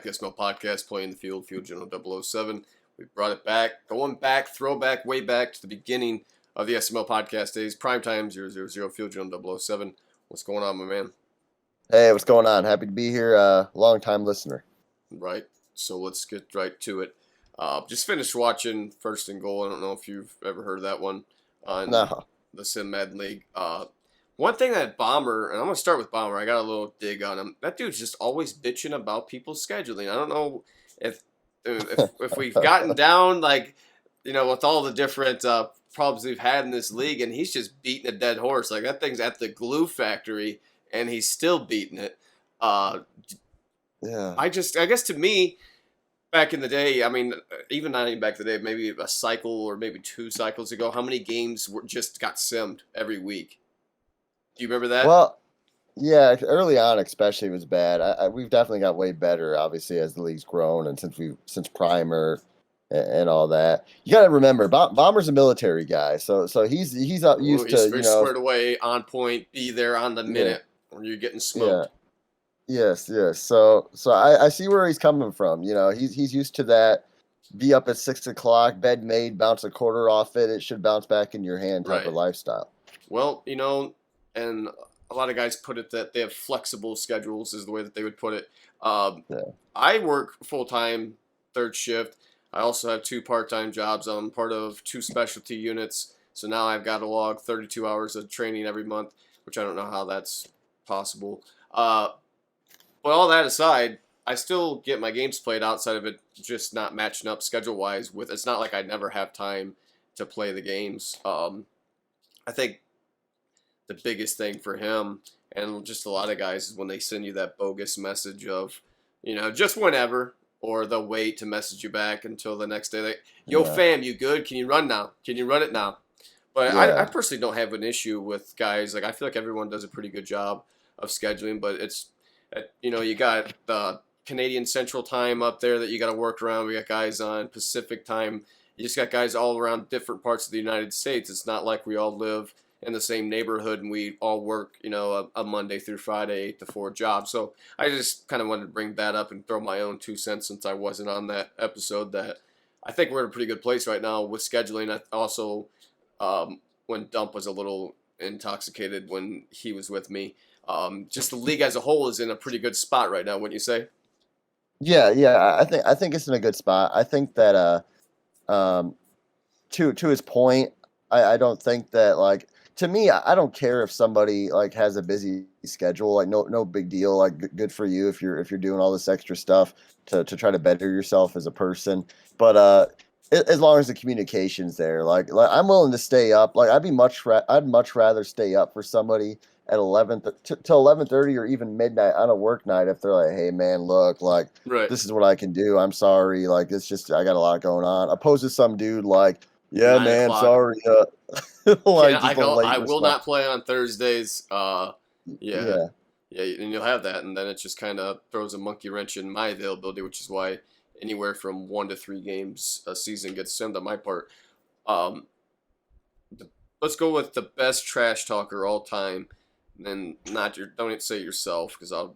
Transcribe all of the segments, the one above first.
the SML podcast, Playing the Field, Field General 007. We brought it back, throwback, way back to the beginning of the SML podcast days. Primetime 000, Field General 007. What's going on, my man? Hey, what's going on? Happy to be here. Long-time listener. Right, so let's get right to it. Just finished watching First and Goal. I don't know if you've ever heard of that one on the Sim Madden League. One thing that Bomber, and I'm going to start with Bomber, I got a little dig on him. That dude's just always bitching about people's scheduling. I don't know if we've gotten down, with all the different problems we've had in this league, and he's just beating a dead horse. Like, that thing's at the glue factory, and he's still beating it. Yeah. I guess to me, back in the day, I mean, even not even back in the day, maybe a cycle or maybe 2 cycles ago, how many games just got simmed every week? Do you remember that? Well, yeah, early on especially was bad. We've definitely got way better, obviously, as the league's grown and since Primer and all that. You got to remember, Bomber's a military guy, so he's used to very squared away, on point, be there on the minute when you're getting smoked. Yeah. Yes. So I see where he's coming from. He's used to that. Be up at 6 o'clock, bed made, bounce a quarter off it. It should bounce back in your hand type of lifestyle. Well, and a lot of guys put it that they have flexible schedules is the way that they would put it. I work full-time, third shift. I also have 2 part-time jobs. I'm part of 2 specialty units. So now I've got to log 32 hours of training every month, which I don't know how that's possible. But all that aside, I still get my games played outside of it just not matching up schedule-wise with. It's not like I never have time to play the games. I think the biggest thing for him and just a lot of guys is when they send you that bogus message of, just whenever, or they'll wait to message you back until the next day. Like, yo, fam, you good? Can you run now? Can you run it now? But I personally don't have an issue with guys. Like, I feel like everyone does a pretty good job of scheduling, but it's, you got the Canadian Central Time up there that you got to work around. We got guys on Pacific Time. You just got guys all around different parts of the United States. It's not like we all live in the same neighborhood and we all work, a Monday through Friday 8 to 4 job. So I just kind of wanted to bring that up and throw my own 2 cents since I wasn't on that episode. That I think we're in a pretty good place right now with scheduling. I also, when Dump was a little intoxicated when he was with me, just the league as a whole is in a pretty good spot right now, wouldn't you say? Yeah. I think it's in a good spot. I think that to his point, I don't think that to me, I don't care if somebody has a busy schedule. No big deal. Good for you if you're doing all this extra stuff to try to better yourself as a person. But as long as the communication's there, I'm willing to stay up. I'd much rather stay up for somebody at 11 till 11:30 or even midnight on a work night if they're like, hey man, look, this is what I can do. I'm sorry, it's just I got a lot going on. Opposed to some dude yeah, man, sorry. I will not play on Thursdays. Yeah, and you'll have that, and then it just kind of throws a monkey wrench in my availability, which is why anywhere from 1 to 3 games a season gets simmed on my part. Let's go with the best trash talker all time, and then don't say it yourself because I'll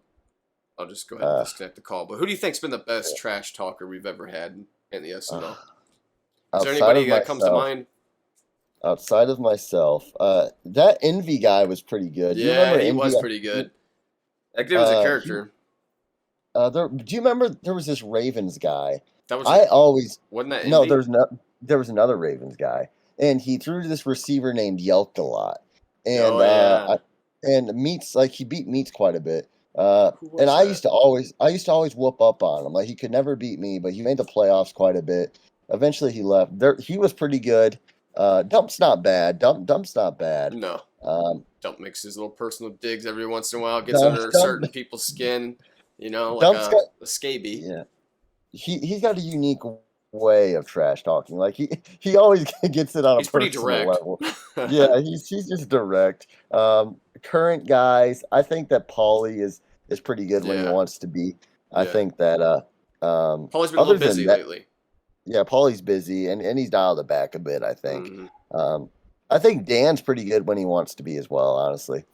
just go ahead and disconnect the call. But who do you think's been the best trash talker we've ever had in the SML? Is there anybody that comes to mind? Outside of myself, that Envy guy was pretty good. Yeah, he was pretty good. That dude was a character. Do you remember there was this Ravens guy? Wasn't that Envy? No, there was another Ravens guy, and he threw to this receiver named Yelked a lot, and and Meats he beat Meats quite a bit. And I used to always whoop up on him. He could never beat me, but he made the playoffs quite a bit. Eventually, he left. He was pretty good. Dump's not bad. Dump's not bad. No. Dump makes his little personal digs every once in a while. Gets under certain people's skin. A scaby. Yeah. He's got a unique way of trash talking. He always gets it on a personal level. Yeah, he's just direct. Current guys, I think that Paulie is pretty good when he wants to be. I think that Paulie's been a little busy lately. Yeah, Paulie's busy, and he's dialed it back a bit, I think. Mm-hmm. I think Dan's pretty good when he wants to be as well, honestly.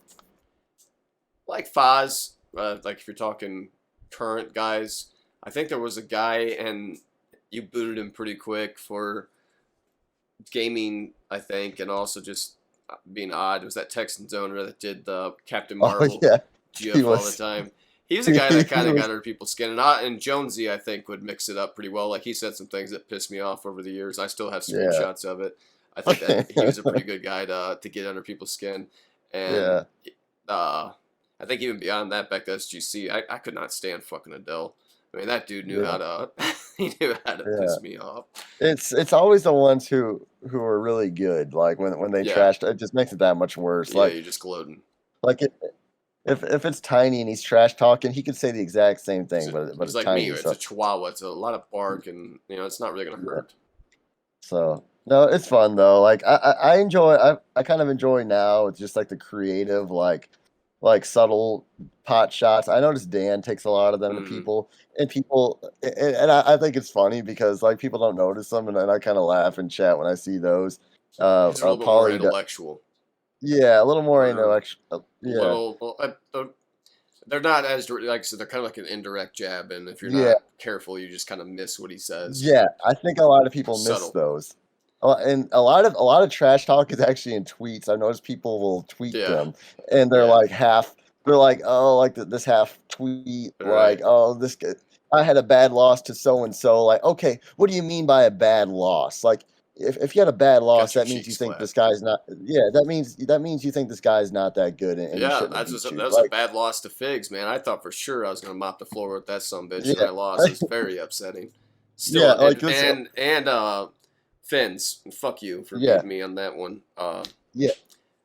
Like Foz, if you're talking current guys, I think there was a guy, and you booted him pretty quick for gaming, I think, and also just being odd. It was that Texans owner that did the Captain Oh Marvel yeah, he GIF all the was. time. He was a guy that He kind of got was. under people's skin, and Jonesy, I think, would mix it up pretty well. Like he said some things that pissed me off over the years. I still have Yeah. screenshots of it. I think that he was a pretty good guy to get under people's skin, and Yeah. uh, I think even beyond that, back to SGC, I could not stand fucking Adele. I mean, that dude knew how Yeah. to he knew how to Yeah. piss me off. It's always the ones who are really good. Like when they Yeah, trash, it just makes it that much worse. yeah, you're just gloating. Like if it's tiny and he's trash talking, he could say the exact same thing, but He's it's like me. tiny. It's a So Chihuahua. It's a lot of bark, and it's not really gonna yeah. hurt. So no, it's fun though. Like I enjoy. I kind of enjoy now. It's just like the creative, like subtle pot shots. I notice Dan takes a lot of them to Mm. people, and I think it's funny because like people don't notice them, and I kind of laugh and chat when I see those. He's a little bit more Paulie, intellectual. yeah, a little more We're intellectual. Yeah, little. Well, they're not as like I said. They're kind of like an indirect jab, and if you're yeah, not careful, you just kind of miss what he says. yeah. I think a lot of people miss Subtle. those. And a lot of trash talk is actually in tweets. I noticed people will tweet Yeah. them, and they're Yeah. like half. They're like, oh, like this half tweet, All like, right. oh, this guy, I had a bad loss to so and so. Like, okay, what do you mean by a bad loss? Like, if you had a bad loss, Got your that means you cheeks think flat. this guy's not. Yeah, that means you think this guy's not that good, and he Yeah, shouldn't have beat that you. was a Like, bad loss to Figs, man. I thought for sure I was gonna mop the floor with that sumbitch, and yeah, I lost. It was very upsetting. yeah, Still, like this. and Fins, fuck you for Yeah, beating me on that one. yeah.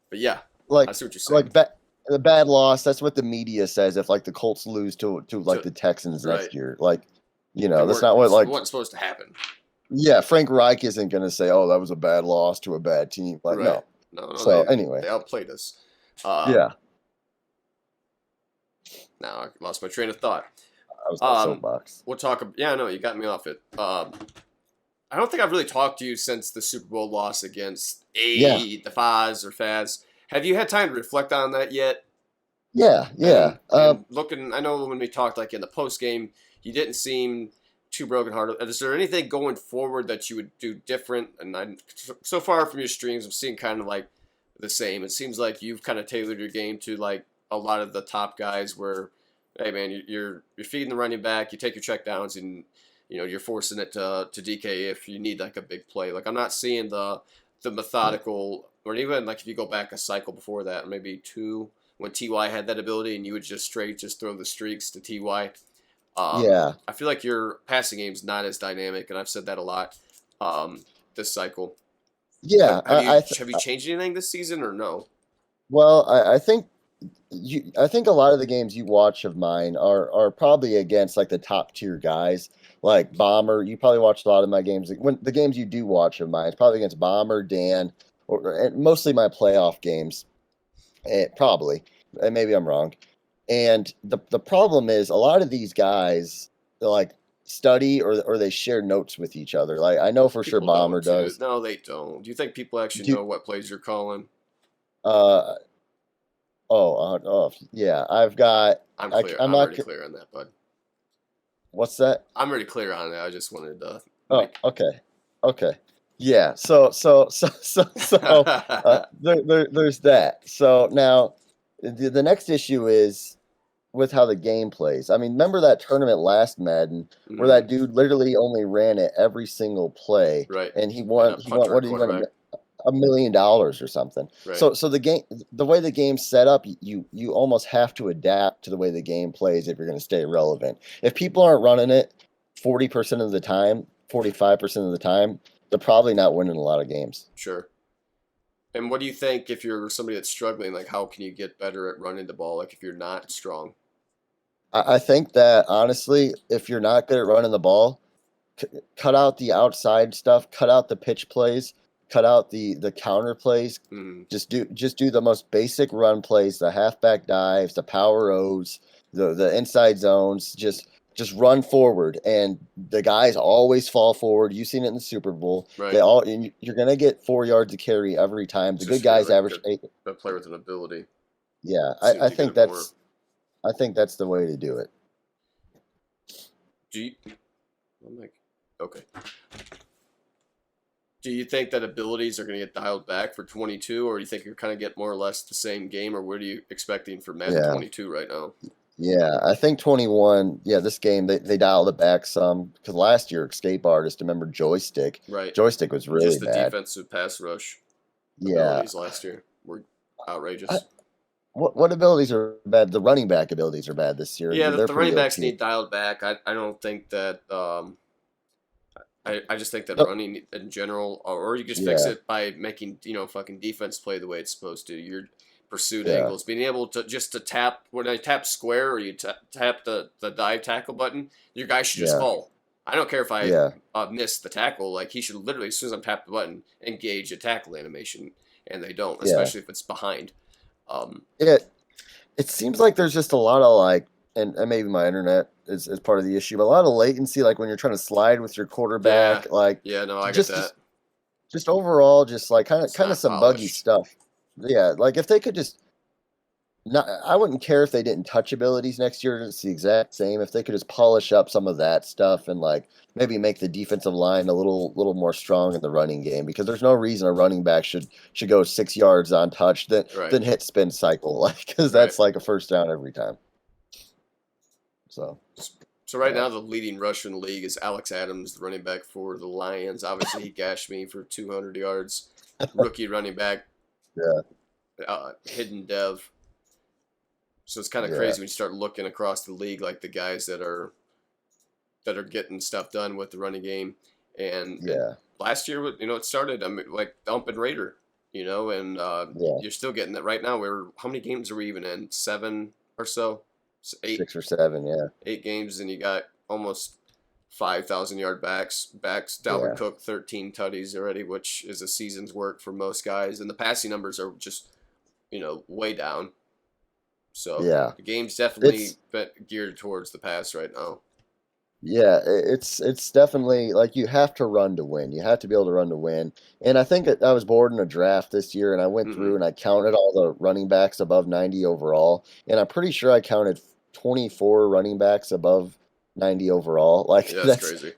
But yeah, like I see what you're saying. like the bad loss. That's what the media says. If like the Colts lose to like To, the Texans right, next year, like it that's not what it like. wasn't supposed to happen. Yeah, Frank Reich isn't gonna say, "Oh, that was a bad loss to a bad team." Like Right. no. No, no, So anyway, they outplayed us. Uh, yeah, now I lost my train of thought. I was on Um, soapbox. we'll talk. Yeah, no, you got me off it. I don't think I've really talked to you since the Super Bowl loss against Yeah, the Faz or Faz. Have you had time to reflect on that yet? yeah, yeah. And looking, I know when we talked like in the post game, you didn't seem too brokenhearted. Is there anything going forward that you would do different? And so far from your streams, I'm seeing kind of like the same. It seems like you've kind of tailored your game to like a lot of the top guys. Where, hey man, you're feeding the running back, you take your check downs, and you're forcing it to DK if you need like a big play. Like I'm not seeing the methodical, or even like if you go back a cycle before that, maybe two, when Ty had that ability, and you would just throw the streaks to Ty. Yeah, I feel like your passing game's not as dynamic, and I've said that a lot this cycle. yeah. Have you changed anything this season or no? Well, I think I think a lot of the games you watch of mine are probably against like the top tier guys, like Bomber. You probably watched a lot of my games. When the games you do watch of mine, it's probably against Bomber, Dan, and mostly my playoff games. Probably, and maybe I'm wrong. And the problem is a lot of these guys like study or they share notes with each other. Like I know for sure People Bomber don't too. does. No, they don't. Do you think people actually Do know what plays you're calling? uh oh yeah, I've got I'm I clear. I'm I'm not already clear on that, bud. what's that? I'm already clear on it. I just wanted to Oh, make. okay. Okay. Yeah. There's that. So now the next issue is with how the game plays. I mean, remember that tournament last Madden where Mhm. that dude literally only ran it every single play Right. and he And won a he won punter what at did he win? quarterback. $1 million or something. Right. So the way the game's set up, you almost have to adapt to the way the game plays if you're going to stay relevant. If people aren't running it 40% of the time, 45% of the time, they're probably not winning a lot of games. Sure. And what do you think if you're somebody that's struggling? Like, how can you get better at running the ball? Like, if you're not strong. I think that honestly, if you're not good at running the ball, cut out the outside stuff, cut out the pitch plays, cut out the counter plays. Mm. Just do the most basic run plays, the halfback dives, the power O's, the inside zones. Just run forward, and the guys always fall forward. You've seen it in the Super Bowl. Right. They all you're gonna get 4 yards to carry every time. The It's good just really guys like average 8. a player with an ability. Yeah, Seems I to get think it more. I think that's the way to do it. Do you, I'm like, okay. Do you think that abilities are going to get dialed back for 22, or do you think you're kind of get more or less the same game, or what are you expecting for Madden Yeah. 22 right now? Yeah, I think 21. Yeah, this game they dialed it back some because last year Escape Artist, remember Joystick? Right. Joystick was really Just the bad. defensive pass rush Yeah. abilities last year were I, outrageous. what abilities are bad? The running back abilities are bad this year. Yeah, They're the running pretty backs OP. need dialed back. I don't think that. I just think that No, running in general, or you just fix yeah, it by making fucking defense play the way it's supposed to. Your pursuit yeah, angles, being able to just to tap when I tap square or you tap the dive tackle button, your guy should just yeah, fall. I don't care if I yeah, miss the tackle. Like he should literally, as soon as I tap the button, engage a tackle animation, and they don't, yeah. especially if it's behind. Um, It it seems like there's just a lot of like, and maybe my internet is part of the issue, but a lot of latency, like when you're trying to slide with your yeah, quarterback, like yeah, no, I get just that. just just overall, just like It's kind of not some buggy polished. stuff. Yeah, like if they could just not, I wouldn't care if they didn't touch abilities next year. It's the exact same. If they could just polish up some of that stuff and like maybe make the defensive line a little more strong in the running game, because there's no reason a running back should go 6 yards untouched then Right, hit spin cycle like because right. that's like a first down every time. So So right yeah, now the leading rusher in the league is Alex Adams, the running back for the Lions. Obviously, he gashed me for 200 yards. Rookie running back, yeah, hidden dev. So it's kind of yeah, crazy when you start looking across the league, like the guys that are getting stuff done with the running game. And yeah, last year, it started. I mean, like Dump and Raider, and yeah. you're still getting that right now. How many games are we even in? Seven or so, eight, 6 or 7, yeah, 8 games, and you got almost 5,000 yard backs. Dalvin yeah, Cook 13 tutties already, which is a season's work for most guys, and the passing numbers are just way down. So yeah. the game's definitely It's geared towards the pass right now. Yeah, it's definitely like you have to run to win. You have to be able to run to win. And I think I was bored in a draft this year, and I went Mm-hmm. through and I counted all the running backs above 90 overall, and I'm pretty sure I counted 24 running backs above 90 overall. Like Yeah, that's crazy.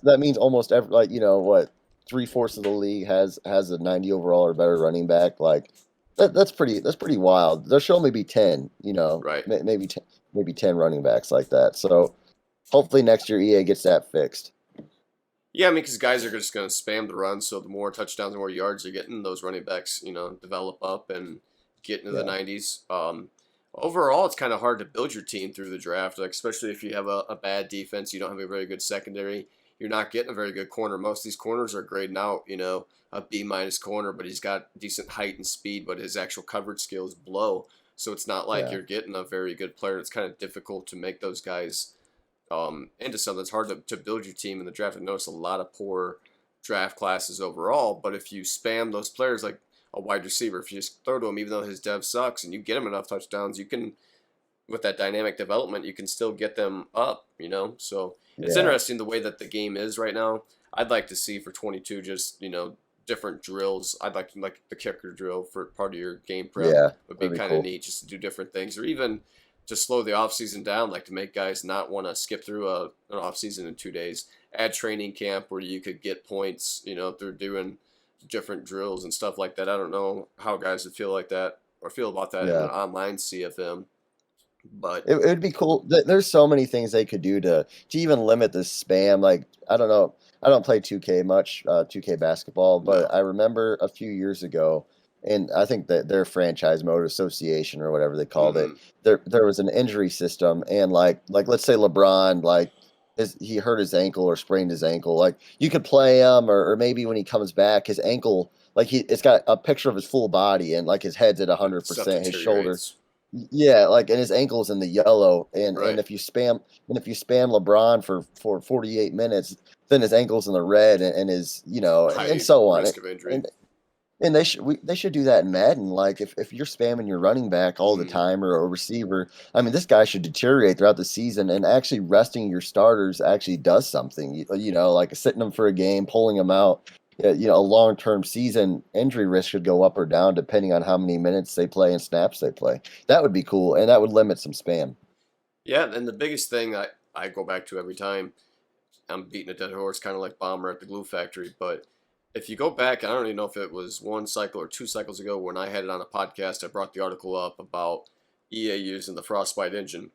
that means almost every, like, what, 3/4 of the league has a 90 overall or better running back. Like that's pretty wild. There should only be 10, Right. maybe 10 running backs like that. So hopefully next year EA gets that fixed. Yeah, I mean, because guys are just going to spam the run, so the more touchdowns, the more yards you're getting, those running backs, develop up and get into the Yeah, 90s. Overall, it's kind of hard to build your team through the draft, like especially if you have a bad defense, you don't have a very good secondary, you're not getting a very good corner. Most of these corners are grading out, a B-minus corner, but he's got decent height and speed, but his actual coverage skill is below. So it's not like yeah, you're getting a very good player. It's kind of difficult to make those guys into something. It's hard to build your team in the draft. I noticed a lot of poor draft classes overall, but if you spam those players like a wide receiver, if you just throw to him, even though his dev sucks, and you get him enough touchdowns, you can, with that dynamic development, you can still get them up. So it's yeah, interesting the way that the game is right now. I'd like to see for 22 just, different drills. I'd like the kicker drill for part of your game prep yeah. would be That'd be kind of cool. neat just to do different things, or even to slow the off season down, like to make guys not want to skip through an off season in 2 days. Add training camp where you could get points, through doing different drills and stuff like that. I don't know how guys would feel like that or feel about that in an Yeah. online CFM, but It would be cool. There's so many things they could do to even limit the spam. Like, I don't know. I don't play 2K much, 2K basketball, but no. I remember a few years ago, and I think that their franchise mode association or whatever they called it, Mm-hmm. there was an injury system, and like let's say LeBron, like he hurt his ankle or sprained his ankle, like you could play him, or maybe when he comes back, his ankle, like it's got a picture of his full body, and like his head's at Stuff 100%, his shoulder. deteriorates. Yeah, like, and his ankle's in the yellow, and Right. if you spam LeBron for 48 minutes, then his ankle's in the red, and his, and High so on. risk of injury. And they should do that in Madden. Like, if you're spamming your running back all the Mm-hmm. time, or a receiver, I mean, this guy should deteriorate throughout the season, and actually resting your starters actually does something. Like sitting them for a game, pulling them out. A long-term season injury risk should go up or down depending on how many minutes they play and snaps they play. That would be cool, and that would limit some spam. Yeah, and the biggest thing I go back to every time. I'm beating a dead horse, kind of like Bomber at the glue factory. But if you go back, I don't even know if it was one cycle or 2 cycles ago when I had it on a podcast, I brought the article up about EA using the Frostbite engine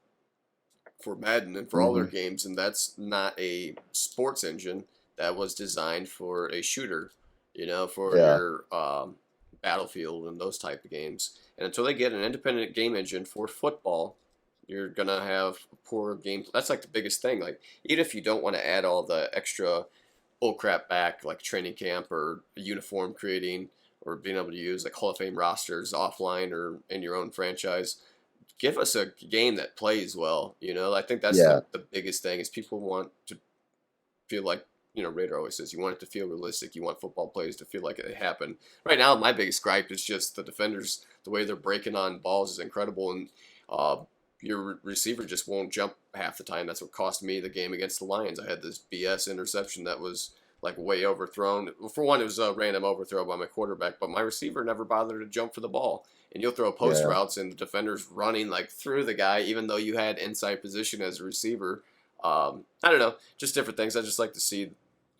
for Madden and for all their Hmm. games, and that's not a sports engine. That was designed for a shooter, for Yeah. your Battlefield and those type of games. And until they get an independent game engine for football, you're gonna have poor games. That's like the biggest thing. Like even if you don't want to add all the extra bullcrap back, like training camp or uniform creating, or being able to use like Hall of Fame rosters offline or in your own franchise, give us a game that plays well. I think that's Yeah. the biggest thing is people want to feel like, Raider always says, you want it to feel realistic. You want football plays to feel like it happened. Right now, my biggest gripe is just the defenders. The way they're breaking on balls is incredible, and uh, your receiver just won't jump half the time. That's what cost me the game against the Lions. I had this BS interception that was like way overthrown. For one, it was a random overthrow by my quarterback, but my receiver never bothered to jump for the ball. And you'll throw post Yeah. routes, and the defender's running like through the guy, even though you had inside position as a receiver. I don't know, just different things. I just like to see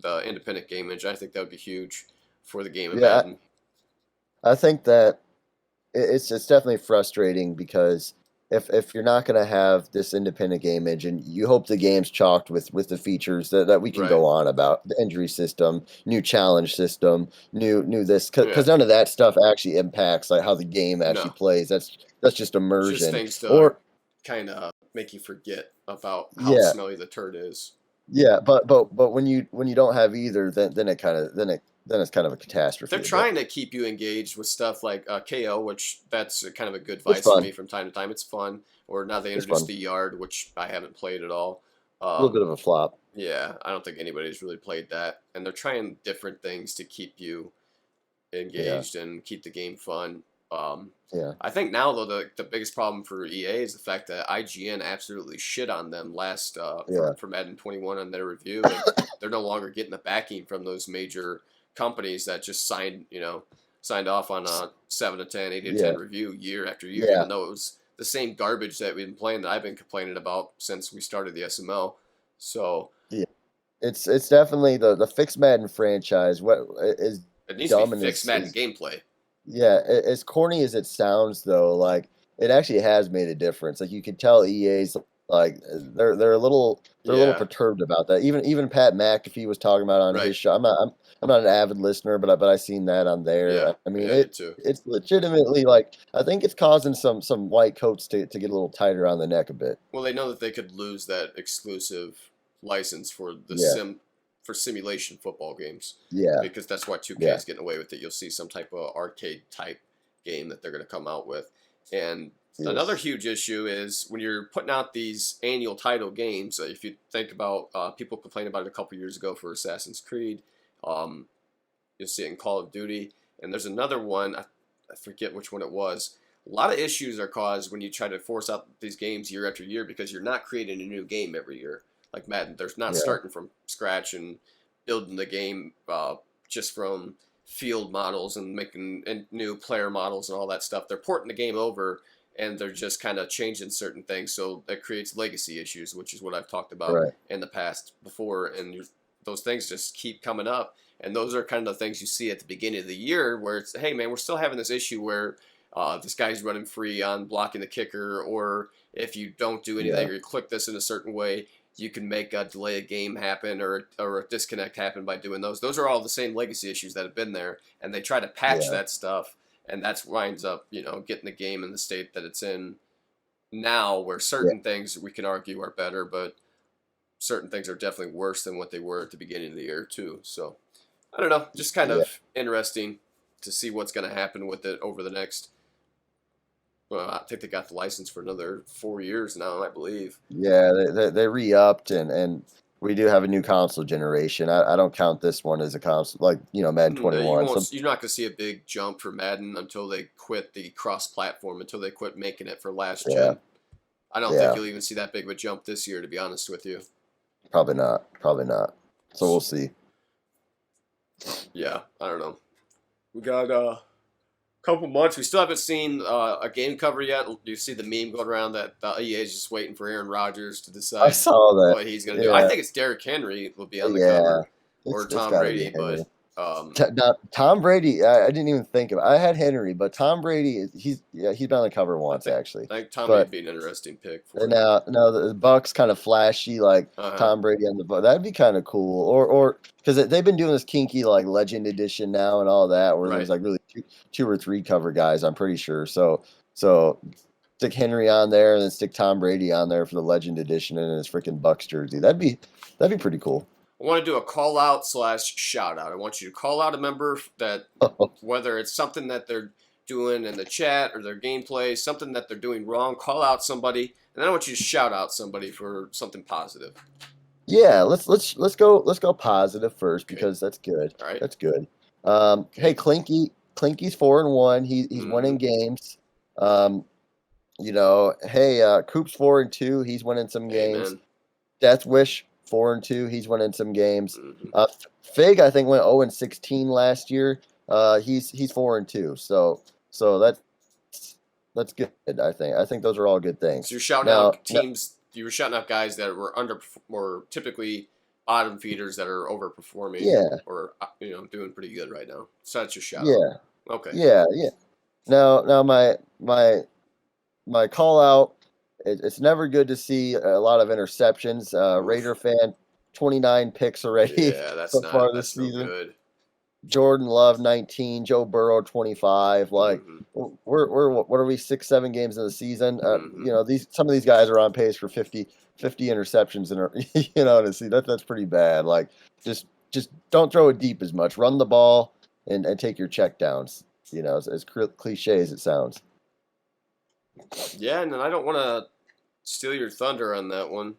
the independent game engine. I think that would be huge for the game of Yeah. Madden. I think that it's definitely frustrating because if you're not going to have this independent game engine, you hope the game's chalked with the features that we can Right. go on about the injury system, new challenge system, new this Yeah. because none of that stuff actually impacts like how the game actually No. plays. That's just It's just immersion. things to Or kind of make you forget about how yeah, smelly the turd is. yeah, but when you don't have either, then it kind of then it's kind of a They're catastrophe a bit. trying to keep you engaged with stuff like KO, which that's kind of a good It's vice for fun. me from time to time. It's fun. Or now they It's introduced fun. the yard, which I haven't played at all. A little bit Um, of a flop. yeah, I don't think anybody's really played that. And they're trying different things to keep you Yeah, engaged and keep the game fun. Um, yeah, I think now though the biggest problem for EA is the fact that IGN absolutely shit on them last yeah, for Madden 21 on their review, and they're no longer getting the backing from those major companies that just signed off on a 7 to 10, 8 to 10 yeah, review year after year, yeah. even though it was the same garbage that we've been playing that I've been complaining about since we started the SML. So Yeah. It's definitely the Fix Madden franchise. What is it needs to be dumb and fixed Madden is gameplay. yeah, as corny as it sounds though, like it actually has made a difference. Like you can tell EA's like they're a little Yeah, perturbed about that. Even Pat McAfee was talking about it on his right. show. I'm not an avid listener, but I seen that on there. Yeah, I mean yeah, I did too. it's legitimately like I think it's causing some white coats to get a little tighter on the neck a bit. Well, they know that they could lose that exclusive license for the Yeah, simulation football games yeah, because that's why 2K yeah, is getting away with it. You'll see some type of arcade type game that they're going to come out with. And another yes, huge issue is when you're putting out these annual title games. If you think about people complained about it a couple years ago for Assassin's Creed, um, you'll see it in Call of Duty, and there's another one. I forget which one it was. A lot of issues are caused when you try to force out these games year after year because you're not creating a new game every year. Like Madden, they're not yeah, starting from scratch and building the game just from field models and making new player models and all that stuff. They're porting the game over and they're just kind of changing certain things. So that creates legacy issues, which is what I've talked about right, in the past before. And those things just keep coming up. And those are kind of the things you see at the beginning of the year where it's, hey, man, we're still having this issue where this guy's running free on blocking the kicker, or if you don't do anything yeah, or you click this in a certain way, you can make a delay a game happen or a disconnect happen by doing those. Those are all the same legacy issues that have been there, and they try to patch yeah, that stuff, and that's winds up, getting the game in the state that it's in now, where yeah, certain things we can argue are better, but certain things are definitely worse than what they were at the beginning of the year too. So I don't know, just kind yeah. of interesting to see what's going to happen with it over the next. Well, I think they got the license for another 4 years now, I believe. Yeah, they re-upped and we do have a new console generation. I don't count this one as a console like Madden You 21. So won't. You're not going to see a big jump for Madden until they quit the cross-platform, until they quit making it for last yeah, gen. I don't think yeah, you'll even see that big of a jump this year, to be honest with you. probably not, probably not. So we'll see. Yeah, I don't know. We got couple months. We still haven't seen a game cover yet. Do you see the meme going around that EA is just waiting for Aaron Rodgers to I decide saw that. what he's going to do? I Yeah, think it's Derrick Henry will be on the yeah. cover, or It's Tom got to be Brady. But Henry. Now, Tom Brady, I didn't even think of it. I had Henry, but Tom Brady, he's been on the cover I once think actually. I think Tommy would But be an interesting pick for you. now the Bucks kind of flashy, like Uh-huh. Tom Brady on the Bucks. That'd be kind of cool. Or because they've been doing this kinky like Legend Edition now and all that, where there's Right. like really two or three cover guys. I'm pretty sure. So stick Henry on there and then stick Tom Brady on there for the Legend Edition and his freaking Bucks jersey. That'd be pretty cool. I want to do a call out slash shout out. I want you to call out a member that, whether it's something that they're doing in the chat or their gameplay, something that they're doing wrong, call out somebody, and then I want you to shout out somebody for something positive. Yeah, let's go positive first Okay. because that's good. All right. That's good. Hey, Okay. Clinky's 4-1. He's Mm-hmm. winning games. Um, hey, Coop's 4-2. He's winning some games. Amen. Death Wish 4-2. He's winning some games. Mm-hmm. Fig I think went 0-16 last year. He's 4-2. So that's good. I think those are all good things. So you're shouting Now, out teams. You were shouting out guys that were or typically bottom feeders that are overperforming yeah, or doing pretty good right now. So that's your shout out. yeah, Okay. yeah. Now my call out. It's never good to see a lot of interceptions. Oof. Raider fan, 29 picks already Yeah, so far this no season. good. Jordan Love 19, Joe Burrow 25. Like Mm-hmm. we're what are we 6-7 games in the season? Mm-hmm. These some of these guys are on pace for 50 interceptions in to see that's pretty bad. Like just don't throw it deep as much. Run the ball and take your check downs. As cliche as it sounds. Yeah, and then I don't want to steal your thunder on that one.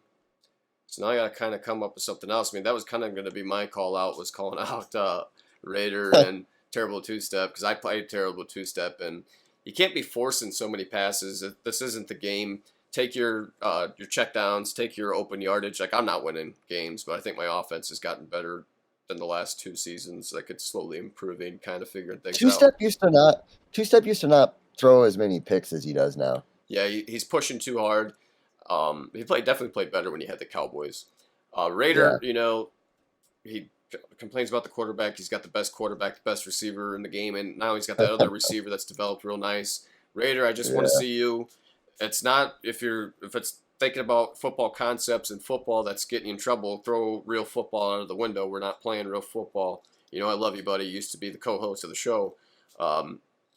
So now I got to kind of come up with something else. I mean, that was kind of going to be my call out, was calling out Raider and terrible two step, because I played terrible two step, and you can't be forcing so many passes. This isn't the game. Take your check downs, take your open yardage. Like, I'm not winning games, but I think my offense has gotten better than the last 2 seasons. Like, it's slowly improving, kind of figuring things Two out. step used to not throw as many picks as he does now. Yeah, he's pushing too hard. He definitely played better when he had the Cowboys. Raider, Yeah. He complains about the quarterback. He's got the best quarterback, the best receiver in the game, and now he's got that other receiver that's developed real nice. Raider, I just want to Yeah. see you. It's not if it's thinking about football concepts and football that's getting you in trouble. Throw real football out of the window. We're not playing real football. I love you, buddy. You used to be the co-host of the show.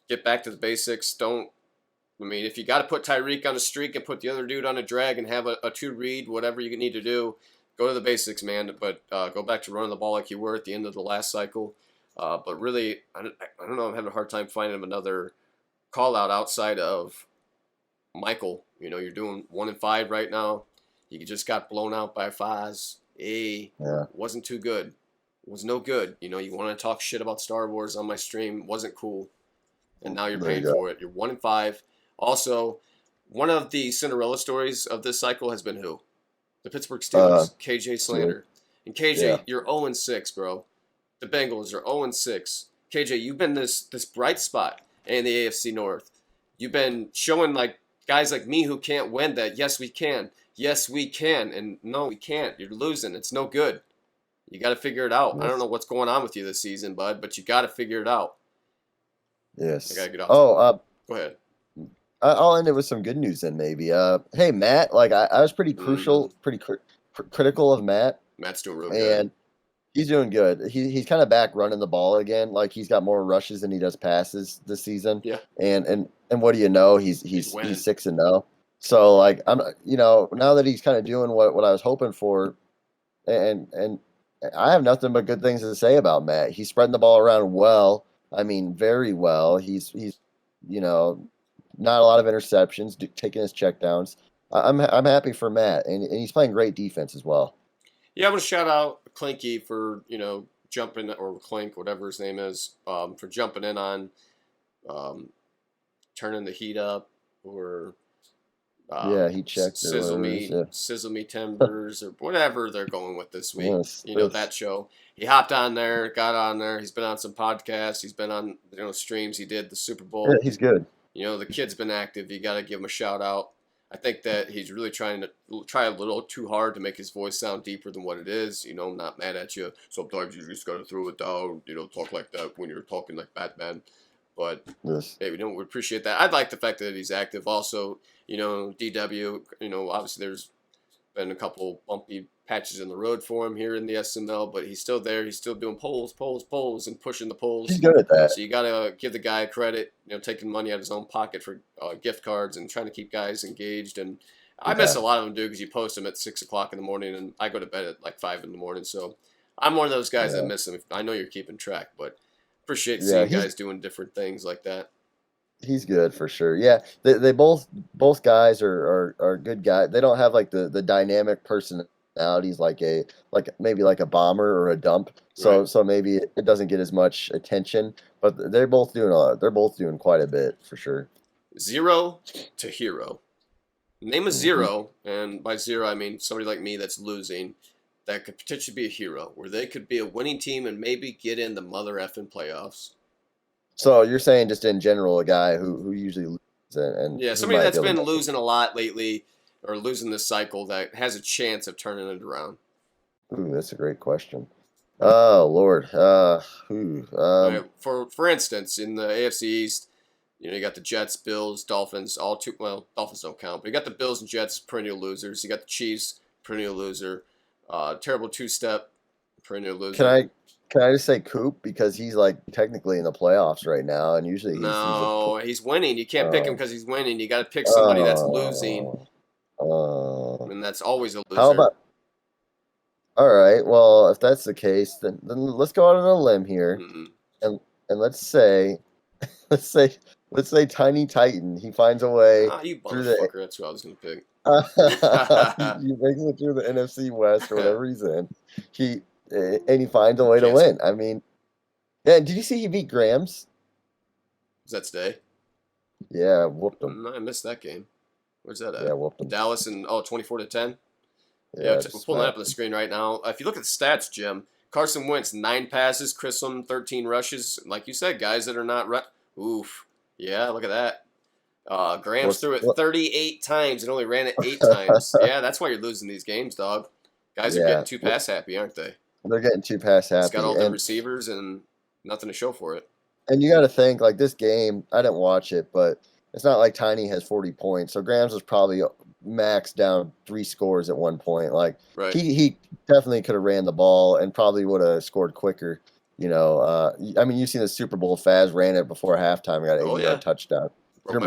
Get back to the basics. Don't. I mean, if you got to put Tyreek on a streak and put the other dude on a drag and have a two read, whatever you need to do, go to the basics, man. But go back to running the ball like you were at the end of the last cycle. But really, I don't know. I'm having a hard time finding another call out outside of Michael. You're doing 1-5 right now. You just got blown out by Foz. Yeah. Wasn't too good. Was no good. You want to talk shit about Star Wars on my stream. Wasn't cool. And now you're There you paying go. for it. You're 1-5. Also, one of the Cinderella stories of this cycle has been who? The Pittsburgh Steelers, KJ Slater. And KJ, Yeah. you're 0-6, bro. The Bengals are 0-6. KJ, you've been this bright spot in the AFC North. You've been showing like guys like me who can't win that yes we can. Yes we can. And no, we can't. You're losing. It's no good. You got to figure it out. I don't know what's going on with you this season, bud, but you got to figure it out. Yes. I got to get off. Go ahead. I'll end it with some good news then maybe. Hey Matt, like I was pretty critical of Matt, Matt's doing real good. and he's doing good. He's kind of back running the ball again. Like he's got more rushes than he does passes this season. Yeah. And what do you know? He's 6-0. So like I'm now that he's kind of doing what I was hoping for, and I have nothing but good things to say about Matt. He's spreading the ball around well. I mean, very well. He's not a lot of interceptions, taking his checkdowns. I'm happy for Matt, and he's playing great defense as well. Yeah, I'm gonna shout out Clinky for jumping, or Clink, whatever his name is, for jumping in on turning the heat up, or Yeah, he checked or whatever it is. Yeah. Sizzle Me Timbers or whatever they're going with this week. Yes, You know, yes. that show. He hopped on there, got on there. He's been on some podcasts. He's been on, streams. He did the Super Yeah, Bowl. he's good. The kid's been active. You got to give him a shout out. I think that he's really trying to try a little too hard to make his voice sound deeper than what it is. I'm not mad at you. Sometimes you just got to throw it down. Talk like that when you're talking like Batman. But Yes. hey, we appreciate that. I'd like the fact that he's active. Also, DW. Obviously there's been a couple bumpy patches in the road for him here in the SML, but he's still there. He's still doing polls, and pushing the polls. He's good at that. So you gotta give the guy credit. Taking money out of his own pocket for gift cards and trying to keep guys engaged. And I miss a lot of them, dude, because you post them at 6 o'clock in the morning, and I go to bed at like 5 in the morning. So I'm one of those guys that miss them. I know you're keeping track, but appreciate seeing guys doing different things like that. He's good for sure. Yeah, they both guys are good guys. They don't have like the dynamic personalities like maybe like a bomber or a dump. So Right. so maybe it doesn't get as much attention. But they're both doing quite a bit for sure. Zero to hero. Name a zero, and by zero I mean somebody like me that's losing, that could potentially be a hero, where they could be a winning team and maybe get in the mother effing playoffs. So you're saying just in general, a guy who usually loses and Yeah, who somebody might that's be able been to- losing a lot lately, or losing this cycle, that has a chance of turning it around. Ooh, that's a great question. Oh Lord. Who? Right? For instance, in the AFC East, you got the Jets, Bills, Dolphins, all two. Well, Dolphins don't count, but you got the Bills and Jets, perennial losers. You got the Chiefs, perennial loser. Terrible two-step, perennial loser. Can I just say Coop because he's like technically in the playoffs right now, and usually No, he's winning. You can't pick him because he's winning. You got to pick somebody that's losing, and that's always a loser. How about? All right. Well, if that's the case, then let's go out on a limb here, and let's say, let's say Tiny Titan. He finds a way You through the. motherfucker. That's who I was gonna pick. he makes it through the NFC West or whatever he's in. And he finds a way to win. I mean, yeah. Did you see he beat Grams? Was that today? Yeah, whooped him. No, I missed that game. Where's that at? Yeah, whooped him. Dallas and 24-10. Yeah, we're pulling that up on the screen right now. If you look at the stats, Jim, Carson Wentz 9 passes, Chisholm 13 rushes. Like you said, guys that are not oof. Yeah, look at that. Grams threw it 38 times and only ran it 8 times. Yeah, that's why you're losing these games, dog. Guys are getting too pass happy, aren't they? They're getting too pass happy. It's got all the receivers and nothing to show for it. And you got to think, like, this game, I didn't watch it, but it's not like Tiny has 40 points. So Grams was probably max down 3 scores at one point. Like, he definitely could have ran the ball and probably would have scored quicker. I mean, you've seen the Super Bowl. Faz ran it before halftime, got an 80-yard touchdown. You're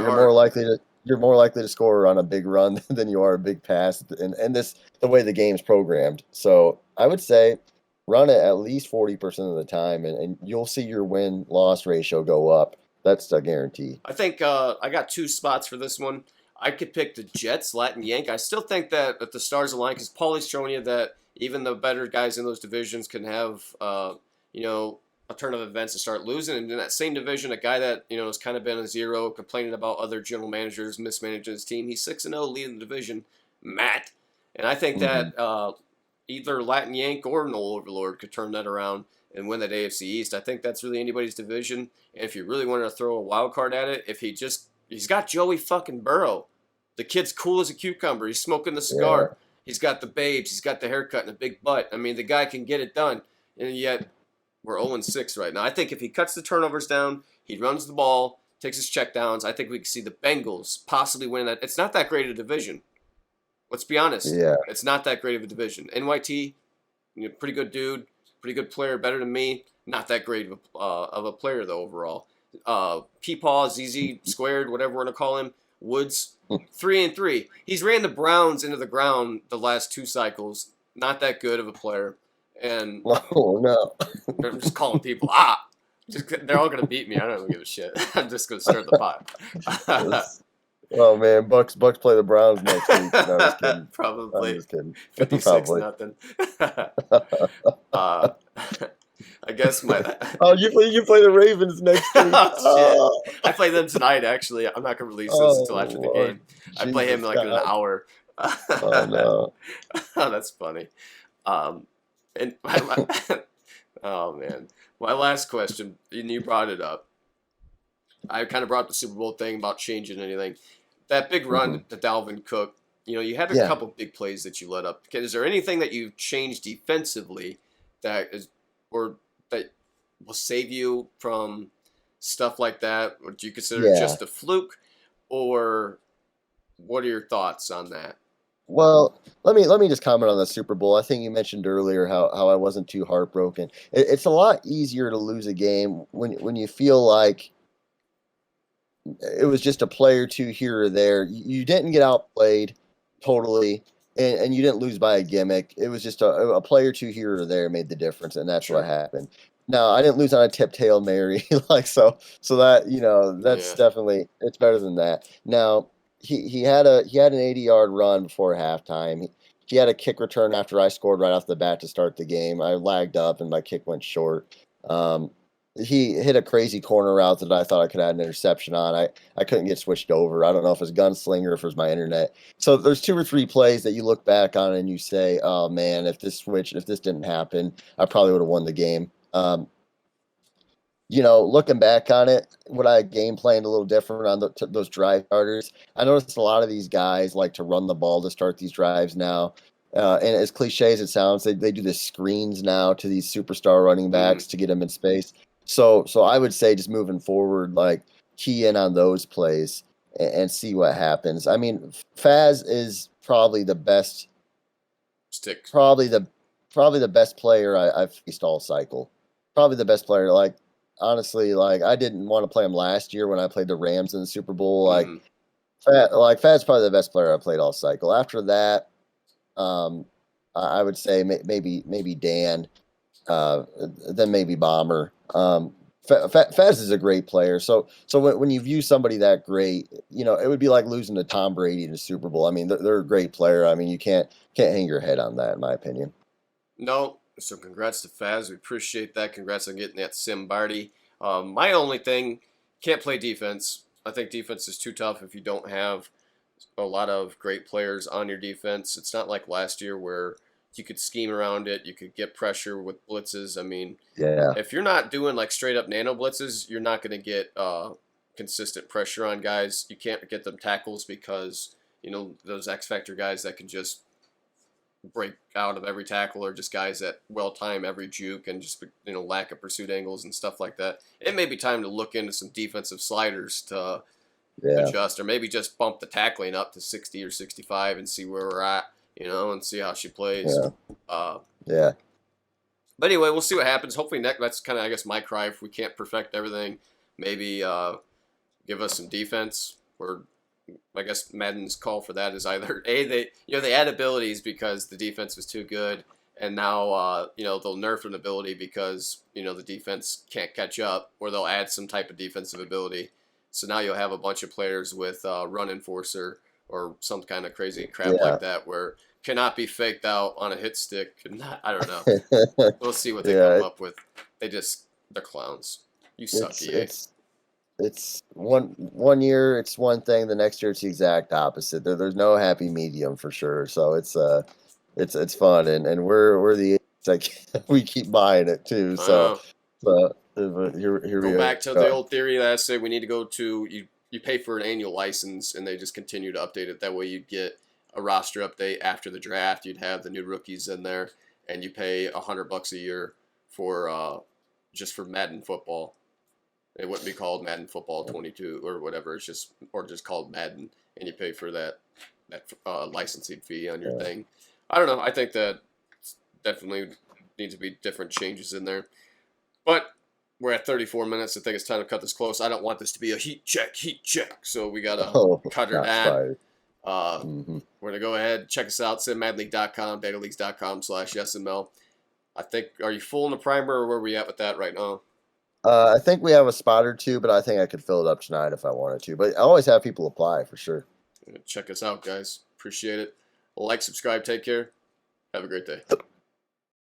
more likely to score on a big run than you are a big pass, and the way the game's programmed. So I would say run it at least 40% of the time, and you'll see your win-loss ratio go up. That's a guarantee. I think I got 2 spots for this one. I could pick the Jets, Latin Yank. I still think that if the stars align, because Paulie's showing you that even the better guys in those divisions can have, a turn of events to start losing. And in that same division, a guy that, has kind of been a zero, complaining about other general managers mismanaging his team. He's 6-0 leading the division, Matt. And I think that either Latin Yank or Noel Overlord could turn that around and win that AFC East. I think that's really anybody's division. And if you really wanted to throw a wild card at it, he's got Joey fucking Burrow. The kid's cool as a cucumber. He's smoking the cigar. Yeah. He's got the babes. He's got the haircut and a big butt. I mean, the guy can get it done. And yet, we're 0-6 right now. I think if he cuts the turnovers down, he runs the ball, takes his checkdowns, I think we can see the Bengals possibly win that. It's not that great a division. Let's be honest. Yeah. It's not that great of a division. NYT, pretty good dude, pretty good player, better than me. Not that great of a player, though, overall. Peepaw, ZZ squared, whatever we're going to call him, Woods, 3-3. He's ran the Browns into the ground the last 2 cycles. Not that good of a player. And no. I'm just calling people, they're all going to beat me. I don't give a shit. I'm just going to start the pot. Oh, man, Bucks play the Browns next week. No, I'm just kidding. Probably. I'm just kidding. 56-0. I guess my... Oh, you play the Ravens next week. Oh, shit. I play them tonight, actually. I'm not going to release this until after the game. I play him Jesus like in an God. hour. Oh no. Oh, that's funny. Um, and oh man, my last question, and you brought it up. I kind of brought up the Super Bowl thing about changing anything. That big Hmm. run to Dalvin Cook, you had a Yeah. couple big plays that you let up. Is there anything that you've changed defensively that is, or that will save you from stuff like that? Or do you consider it Yeah. just a fluke, or what are your thoughts on that? Well, let me just comment on the Super Bowl. I think you mentioned earlier how I wasn't too heartbroken. It's a lot easier to lose a game when you feel like it was just a play or two here or there. You didn't get outplayed totally, and you didn't lose by a gimmick. It was just a play or two here or there made the difference, and that's what Sure. happened. Now, I didn't lose on a tip tail Mary, like so that that's Yeah. definitely it's better than that. Now he had an 80-yard run before halftime. He had a kick return after I scored right off the bat to start the game. I lagged up and my kick went short. Um, he hit a crazy corner route that I thought I could add an interception on. I couldn't get switched over. I don't know if it's gunslinger or if it was my internet. So there's two or three plays that you look back on and you say, "Oh man, if this didn't happen, I probably would have won the game." Looking back on it, would I game planned a little different on those drive starters? I noticed a lot of these guys like to run the ball to start these drives now. And as cliche as it sounds, they do the screens now to these superstar running Mm, backs to get them in space. So I would say just moving forward, like key in on those plays and see what happens. I mean, Faz is stick. probably the probably the best player I've faced all cycle. Probably the best player. Like honestly, like I didn't want to play him last year when I played the Rams in the Super Bowl. Mm, Fad's probably the best player I played all cycle. After that, I would say maybe Dan, uh, then maybe Bomber. Faz is a great player. So when you view somebody that great, it would be like losing to Tom Brady in the Super Bowl. I mean, they're a great player. I mean, you can't hang your head on that, in my opinion. no. So congrats to Faz. We appreciate that. Congrats on getting that Simbardi. My only thing, can't play defense. I think defense is too tough if you don't have a lot of great players on your defense. It's not like last year where you could scheme around it. You could get pressure with blitzes. I mean, Yeah, if you're not doing like straight up nano blitzes, you're not going to get consistent pressure on guys. You can't get them tackles because those X factor guys that can just break out of every tackle are just guys that well time every juke and just lack of pursuit angles and stuff like that. It may be time to look into some defensive sliders to yeah, adjust, or maybe just bump the tackling up to 60 or 65 and see where we're at, and see how she plays. yeah, Uh, yeah. but anyway, we'll see what happens. Hopefully, that's kind of I guess my cry. If we can't perfect everything, maybe give us some defense. Or I guess Madden's call for that is either they add abilities because the defense was too good, and now they'll nerf an ability because the defense can't catch up, or they'll add some type of defensive ability. So now you'll have a bunch of players with run enforcer or some kind of crazy crap Yeah. like that where cannot be faked out on a hit stick. And I don't know. We'll see what they Yeah, come up with. They're clowns. You suck, it's EA. it's it's one year it's one thing, the next year it's the exact opposite. There's no happy medium for sure. So it's fun and we're the like we keep buying it too. So Uh, here go we back to the go. old theory that I say we need to go to you pay for an annual license and they just continue to update it. That way you'd get a roster update after the draft. You'd have the new rookies in there, and you pay $100 a year for just for Madden football. It wouldn't be called Madden Football 22 or whatever. It's just called Madden, and you pay for that licensing fee on your Yeah. thing. I don't know. I think that definitely needs to be different changes in there. But we're at 34 minutes. I think it's time to cut this close. I don't want this to be a heat check. So we gotta Oh, cut her shots down. fired. Uh, Hmm. we're gonna go ahead, check us out, simmadleague.com, dataleagues.com/SML. I think, are you full in the primer, or where are we at with that right now? I think we have a spot or two, but I think I could fill it up tonight if I wanted to. But I always have people apply for sure. Check us out, guys. Appreciate it. Like, subscribe, take care. Have a great day.